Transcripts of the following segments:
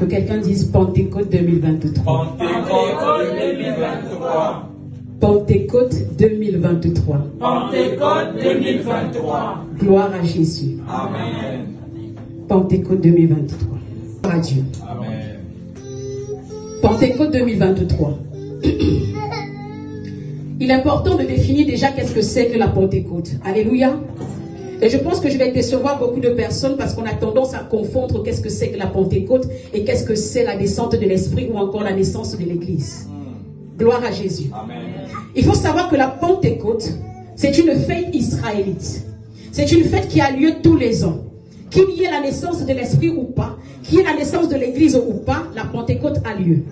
Que quelqu'un dise Pentecôte 2023. Pentecôte 2023. Pentecôte 2023. Pentecôte 2023. Gloire à Jésus. Amen. Pentecôte 2023. Gloire à Dieu. Amen. Pentecôte 2023. Il est important de définir déjà qu'est-ce que c'est que la Pentecôte. Alléluia. Et je pense que je vais décevoir beaucoup de personnes parce qu'on a tendance à confondre qu'est-ce que c'est que la Pentecôte et qu'est-ce que c'est la descente de l'Esprit ou encore la naissance de l'Église. Gloire à Jésus. Amen. Il faut savoir que la Pentecôte, c'est une fête israélite. C'est une fête qui a lieu tous les ans. Qu'il y ait la naissance de l'Esprit ou pas, qu'il y ait la naissance de l'Église ou pas, la Pentecôte a lieu.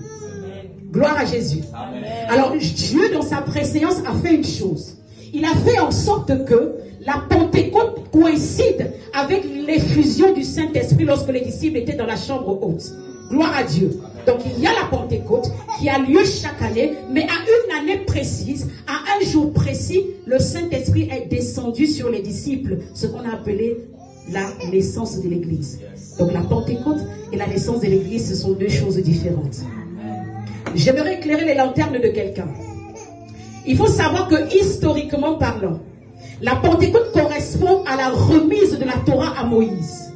Gloire à Jésus. Amen. Alors Dieu, dans sa préséance, a fait une chose. Il a fait en sorte que la Pentecôte coïncide avec l'effusion du Saint-Esprit lorsque les disciples étaient dans la chambre haute. Gloire à Dieu. Donc il y a la Pentecôte qui a lieu chaque année, mais à une année précise, à un jour précis, le Saint-Esprit est descendu sur les disciples, ce qu'on a appelé la naissance de l'Église. Donc la Pentecôte et la naissance de l'Église, ce sont deux choses différentes. J'aimerais éclairer les lanternes de quelqu'un. Il faut savoir que historiquement parlant, la Pentecôte correspond à la remise de la Torah à Moïse.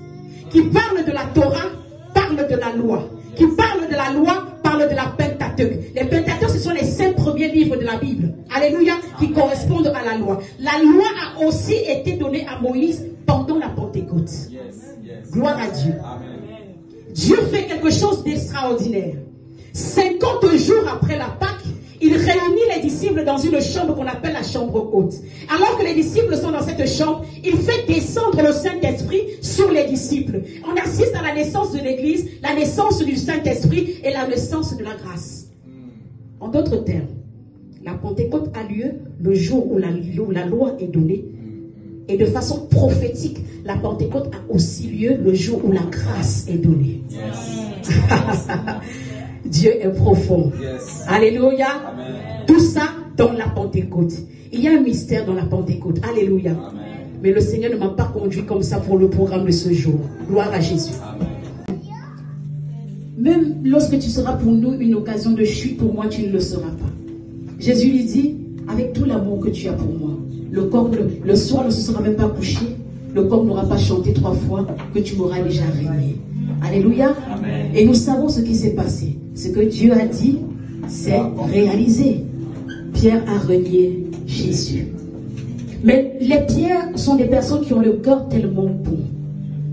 Qui parle de la Torah, parle de la loi. Qui parle de la loi, parle de la Pentateuque. Les Pentateuques, ce sont les 5 premiers livres de la Bible. Alléluia, qui correspondent à la loi. La loi a aussi été donnée à Moïse pendant la Pentecôte. Gloire à Dieu. Amen. Dieu fait quelque chose d'extraordinaire. 50 jours après la Pâque, il réunit les disciples dans une chambre qu'on appelle la chambre haute. Alors que les disciples sont dans cette chambre, il fait descendre le Saint-Esprit sur les disciples. On assiste à la naissance de l'Église, la naissance du Saint-Esprit et la naissance de la grâce. En d'autres termes, la Pentecôte a lieu le jour où la loi est donnée. Et de façon prophétique, la Pentecôte a aussi lieu le jour où la grâce est donnée. Dieu est profond. Alléluia. Amen. Tout ça dans la Pentecôte. Il y a un mystère dans la Pentecôte. Alléluia. Amen. Mais le Seigneur ne m'a pas conduit comme ça pour le programme de ce jour. Gloire à Jésus. Amen. Même lorsque tu seras pour nous une occasion de chute, pour moi, tu ne le seras pas. Jésus lui dit, avec tout l'amour que tu as pour moi, le soir ne se sera même pas couché, le corps n'aura pas chanté 3 fois, que tu m'auras déjà régné. Alléluia. Amen. Et nous savons ce qui s'est passé. Ce que Dieu a dit, c'est réalisé. Pierre a renié Jésus. Mais les pierres sont des personnes qui ont le cœur tellement bon.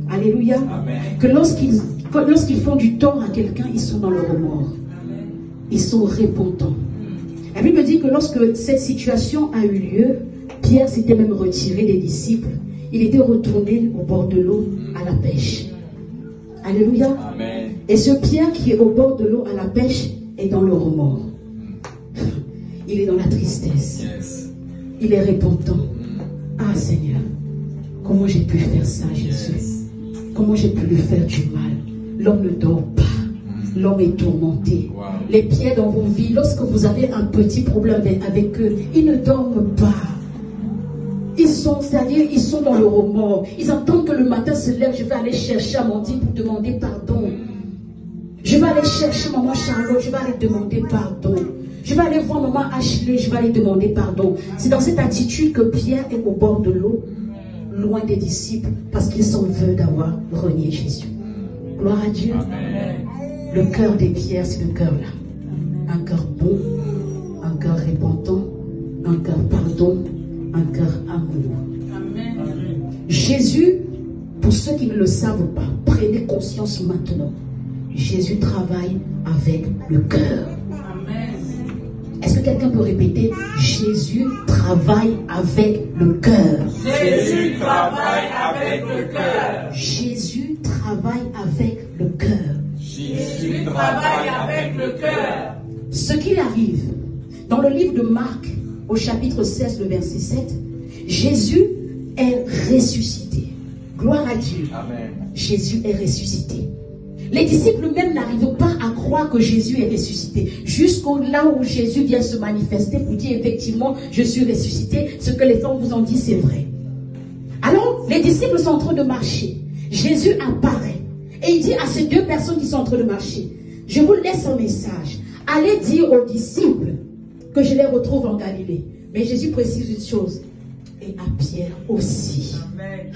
Alléluia. Amen. Que lorsqu'ils font du tort à quelqu'un, ils sont dans le remords. Ils sont repentants. La Bible dit que lorsque cette situation a eu lieu, Pierre s'était même retiré des disciples. Il était retourné au bord de l'eau à la pêche. Alléluia. Amen. Et ce Pierre qui est au bord de l'eau à la pêche est dans le remords. Il est dans la tristesse. Il est repentant. Ah Seigneur, comment j'ai pu faire ça, Jésus? Comment j'ai pu lui faire du mal? L'homme ne dort pas. L'homme est tourmenté. Wow. Les pierres dans vos vies, lorsque vous avez un petit problème avec eux, ils ne dorment pas. C'est-à-dire, ils sont dans le remords. Ils attendent que le matin se lève. Je vais aller chercher Amandine pour demander pardon. Je vais aller chercher maman Charlotte. Je vais aller demander pardon. Je vais aller voir maman Ashley. Je vais aller demander pardon. C'est dans cette attitude que Pierre est au bord de l'eau, loin des disciples, parce qu'il s'en veut d'avoir renié Jésus. Gloire à Dieu. Amen. Le cœur des pierres, c'est le cœur là. Un cœur bon, un cœur repentant, un cœur pardon, un cœur amour. Jésus, pour ceux qui ne le savent pas, prenez conscience maintenant. Jésus travaille avec le cœur. Est-ce que quelqu'un peut répéter? Jésus travaille avec le cœur. Jésus travaille avec le cœur. Jésus travaille avec le cœur. Jésus travaille avec le cœur. Ce qu'il arrive, dans le livre de Marc, au chapitre 16, le verset 7, Jésus est ressuscité. Gloire à Dieu. Amen. Jésus est ressuscité. Les disciples même n'arrivent pas à croire que Jésus est ressuscité. Jusqu'au là où Jésus vient se manifester pour dire effectivement, je suis ressuscité. Ce que les hommes vous ont dit, c'est vrai. Alors, les disciples sont en train de marcher. Jésus apparaît. Et Et il dit à ces deux personnes qui sont en train de marcher, je vous laisse un message. Allez dire aux disciples que je les retrouve en Galilée. Mais Jésus précise une chose. Et à Pierre aussi. Amen.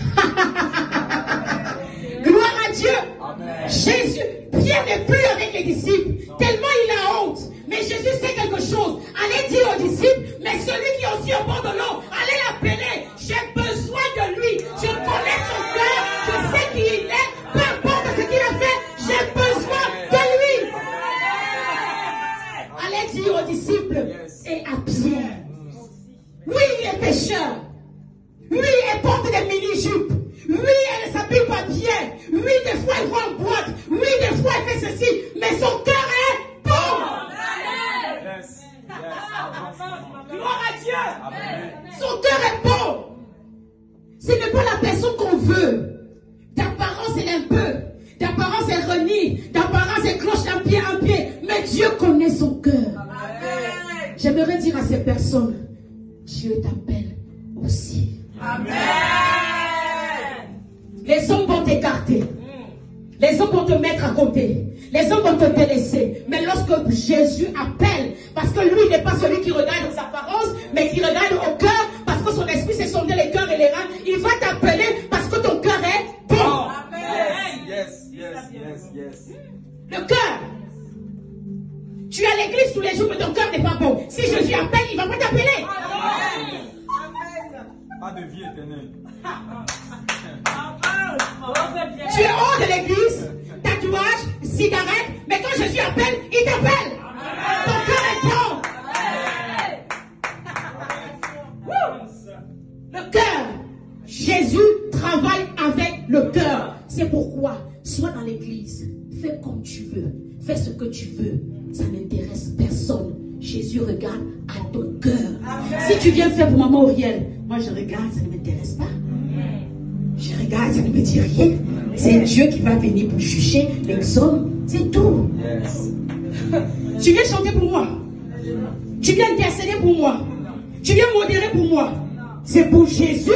Gloire à Dieu. Amen. Jésus, Pierre n'est plus avec les disciples. Tellement il a honte. Mais Jésus sait quelque chose. Allez dire aux disciples, mais celui qui est aussi au bord de l'eau, allez l'appeler. J'ai besoin de lui. Je connais son cœur. Je sais qui il est. Peu importe ce qu'il a fait, j'ai besoin de lui. Allez dire aux disciples et à Pierre. Oui, il est pécheur. Oui, elle porte des mini-jupes. Oui, elle ne s'habille pas bien. Oui, des fois, elle va en boîte. Oui, des fois, elle fait ceci. Mais son cœur est bon. Gloire à Dieu. Amen. Son cœur est bon. Ce n'est pas la personne qu'on veut. D'apparence, elle est un peu. D'apparence, elle renie. D'apparence, elle cloche un pied. Mais Dieu connaît son cœur. J'aimerais dire à ces personnes, Dieu t'appelle aussi. Amen. Les hommes vont t'écarter. Les hommes vont te mettre à côté. Les hommes vont te délaisser. Mais lorsque Jésus appelle, parce que lui n'est pas celui qui regarde aux apparences, mais qui regarde au cœur, parce que son esprit sait sonder les cœurs et les reins, il va t'appeler parce que ton cœur est bon. Amen. Yes. Le cœur. Tu es à l'église tous les jours, mais ton cœur n'est pas bon. Si Jésus appelle, il ne va pas t'appeler. Pas de vie éternelle. Tu es hors de l'église, tatouage, cigarette, mais quand Jésus appelle, il t'appelle. Ton cœur est bon. Le cœur. Jésus travaille avec le cœur. C'est pourquoi, sois dans l'église, fais comme tu veux, fais ce que tu veux. Ça n'intéresse personne. Jésus regarde à ton cœur. Si tu viens faire pour maman Auriel, moi je regarde, ça ne m'intéresse pas. Je regarde, ça ne me dit rien. C'est Dieu qui va venir pour juger les hommes. C'est tout. Tu viens chanter pour moi. Tu viens intercéder pour moi. Tu viens modérer pour moi. C'est pour Jésus.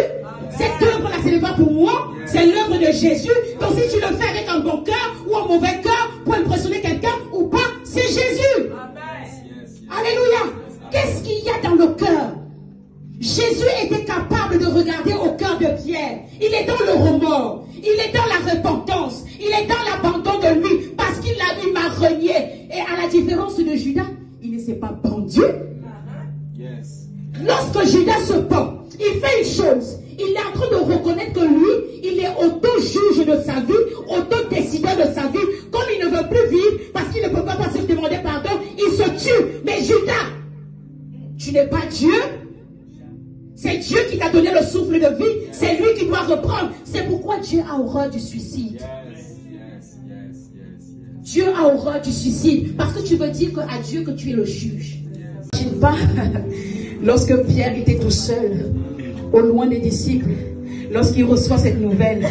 Cette œuvre-là, ce n'est pas pour moi. C'est l'œuvre de Jésus. Donc si tu le fais avec un bon cœur ou un mauvais cœur pour impressionner quelqu'un ou pas, c'est Jésus. Alléluia. Qu'est-ce qu'il y a dans le cœur? Jésus était capable de regarder au cœur de Pierre. Il est dans le remords. Il est dans la repentance. Il est dans l'abandon de lui. Parce qu'il m'a renié. Et à la différence de Judas, il ne s'est pas pendu. Lorsque Judas se pend, il fait une chose. Il est en train de reconnaître que lui, il est auto-juge de sa vie, auto-décideur de sa vie. Comme il ne veut plus vivre, parce qu'il ne peut pas se demander pardon, il se tue. Mais Judas, tu n'es pas Dieu. C'est Dieu qui t'a donné le souffle de vie. C'est lui qui doit reprendre. C'est pourquoi Dieu a horreur du suicide. Dieu a horreur du suicide. Parce que tu veux dire à Dieu que tu es le juge. J'imagine pas, lorsque Pierre était tout seul, au loin des disciples, lorsqu'il reçoit cette nouvelle,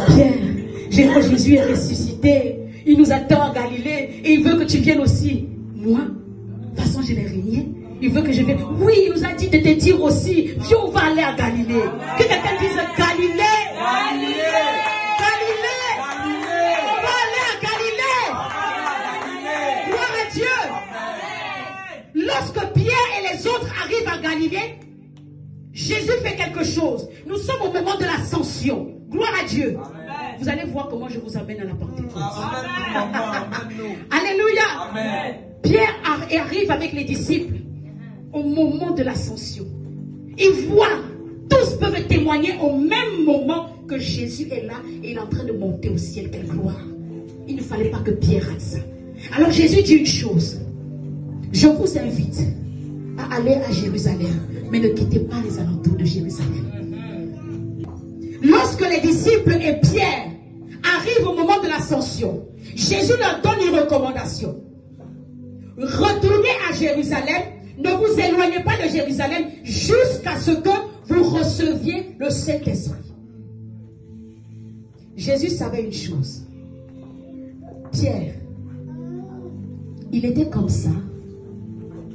Pierre, Jésus est ressuscité. Il nous attend en Galilée. Et il veut que tu viennes aussi. Moi, de toute façon, je l'ai régné. Il veut que je vienne. Oui, il nous a dit de te dire aussi, viens, on va aller à Galilée. Que quelqu'un dise Galilée. Galilée. Galilée. Galilée. On va aller à Galilée. Gloire à Dieu. Lorsque Pierre et les autres arrivent à Galilée, Jésus fait quelque chose. Nous sommes au moment de l'ascension. Gloire à Dieu. Amen. Vous allez voir comment je vous amène à la Pentecôte. Alléluia. Amen. Pierre arrive avec les disciples au moment de l'ascension. Ils voient, tous peuvent témoigner au même moment que Jésus est là et il est en train de monter au ciel. Quelle gloire. Il ne fallait pas que Pierre rate ça. Alors Jésus dit une chose. Je vous invite à aller à Jérusalem, mais ne quittez pas les alentours de Jérusalem. Lorsque les disciples et Pierre arrivent au moment de l'ascension, Jésus leur donne une recommandation. Retournez à Jérusalem. Ne vous éloignez pas de Jérusalem jusqu'à ce que vous receviez le Saint-Esprit. Jésus savait une chose. Pierre, il était comme ça.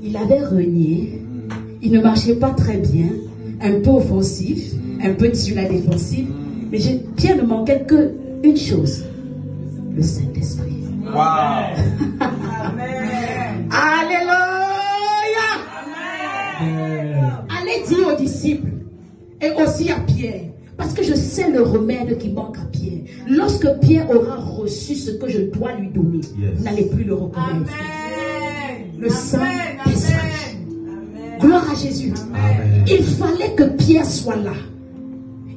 Il avait renié. Il ne marchait pas très bien. Un peu offensif. Un peu sur la défensive. Mais Pierre ne manquait qu'une chose. le Saint-Esprit. Wow. Amen. Alléluia. Amen. Allez dire aux disciples et aussi à Pierre, parce que je sais le remède qui manque à Pierre. Lorsque Pierre aura reçu ce que je dois lui donner, vous n'allez plus le reconnaître. Amen. Le Saint-Esprit. Amen. Gloire à Jésus. Amen. Il fallait que Pierre soit là.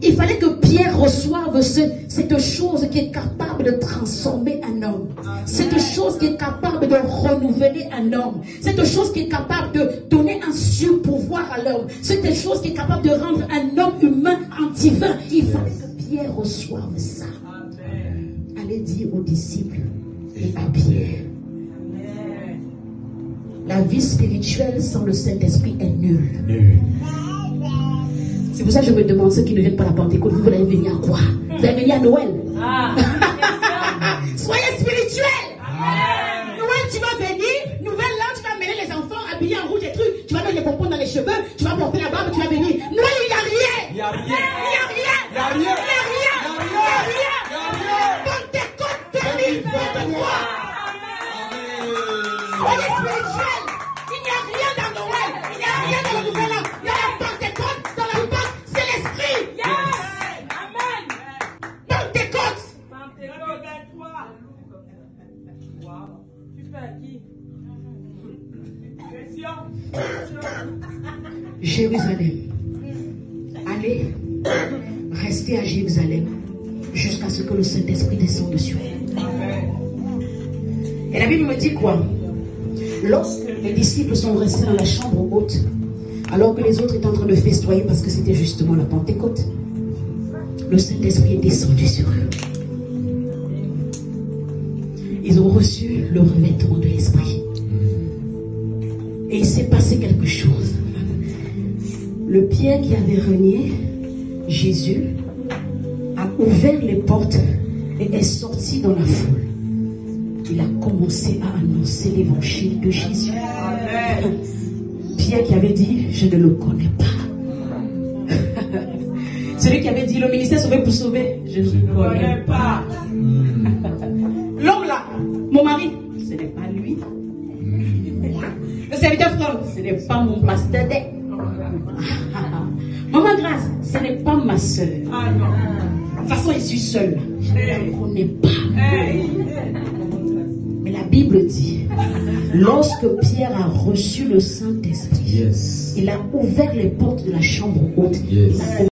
Il fallait que Pierre reçoive cette chose qui est capable de transformer un homme. Cette chose qui est capable de renouveler un homme. Cette chose qui est capable de donner un surpouvoir à l'homme. Cette chose qui est capable de rendre un homme humain en divin. Il fallait que Pierre reçoive ça. Amen. Allez dire aux disciples et à Pierre. Amen. La vie spirituelle sans le Saint-Esprit est nulle. Nul. C'est pour ça que je me demande ceux qui ne viennent pas à la Pentecôte, vous allez venir à quoi? Vous allez venir à Noël. Soyez spirituels. Noël, tu vas venir, nouvelle là, tu vas mêler les enfants habillés en rouge et trucs, tu vas mettre les pompons dans les cheveux, tu vas porter la barbe, tu vas venir. Noël, il n'y a rien. Il n'y a rien. Il n'y a rien. Il n'y a rien. Il n'y a rien. Pentecôte 2023. Soyez spirituels. Il n'y a rien dans Noël. Il n'y a rien dans le nouvel an. Il y a la Pentecôte dans la Pâque. C'est l'esprit. Amen. Pentecôte. Pentecôte 23. Wow. Tu fais à qui? Question. Jérusalem. Allez, restez à Jérusalem jusqu'à ce que le Saint-Esprit descende sur elle. Et la Bible me dit quoi? Lorsque les disciples sont restés dans la chambre haute, alors que les autres étaient en train de festoyer parce que c'était justement la Pentecôte, le Saint-Esprit est descendu sur eux. Ils ont reçu le revêtement de l'Esprit. Et il s'est passé quelque chose. Le Pierre qui avait renié Jésus a ouvert les portes et est sorti dans la foule. Il a commencé à annoncer l'évangile de Jésus. Amen. Pierre qui avait dit, je ne le connais pas. Celui qui avait dit, le ministère sauvé pour sauver, je ne le connais pas. L'homme là, mon mari, ce n'est pas lui. Le serviteur frère, ce n'est pas mon pasteur. Maman Grâce, ce n'est pas ma soeur. Ah non. De toute façon, je suis seule. Je ne la connais pas. Mais la Bible dit, lorsque Pierre a reçu le Saint-Esprit, il a ouvert les portes de la chambre haute. Yes. Il a